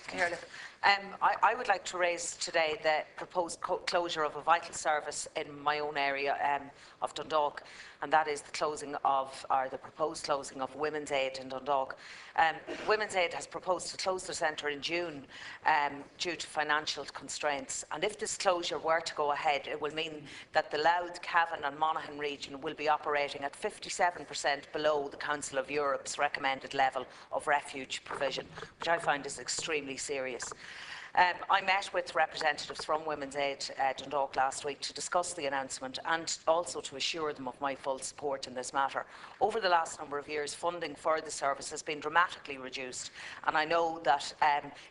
Caroline. I would like to raise today the proposed closure of a vital service in my own area of Dundalk, and that is the proposed closing of Women's Aid in Dundalk. Women's Aid has proposed to close their centre in June due to financial constraints, and if this closure were to go ahead, it will mean that the Louth, Cavan and Monaghan region will be operating at 57% below the Council of Europe's recommended level of refuge provision, which I find is extremely serious. I met with representatives from Women's Aid Dundalk last week to discuss the announcement and also to assure them of my full support in this matter. Over the last number of years, funding for the service has been dramatically reduced, and I know that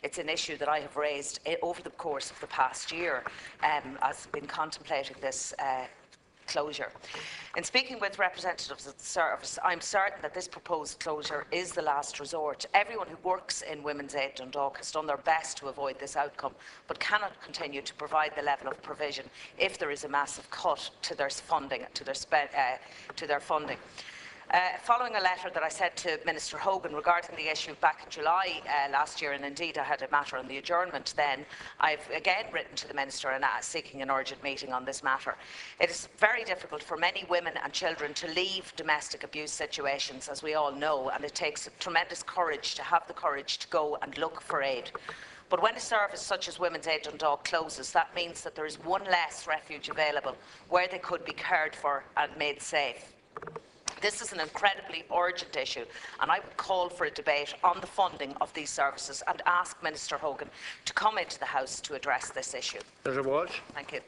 it's an issue that I have raised over the course of the past year as I've been contemplating this closure. In speaking with representatives of the service, I'm certain that this proposed closure is the last resort. Everyone who works in Women's Aid Dundalk has done their best to avoid this outcome, but cannot continue to provide the level of provision if there is a massive cut to their funding. Following a letter that I sent to Minister Hogan regarding the issue back in July last year, and indeed I had a matter on the adjournment then, I've again written to the Minister and seeking an urgent meeting on this matter. It is very difficult for many women and children to leave domestic abuse situations, as we all know, and it takes tremendous courage to have the courage to go and look for aid. But when a service such as Women's Aid Dundalk closes, that means that there is one less refuge available where they could be cared for and made safe. This is an incredibly urgent issue, and I would call for a debate on the funding of these services and ask Minister Hogan to come into the House to address this issue. Senator Walsh. Thank you.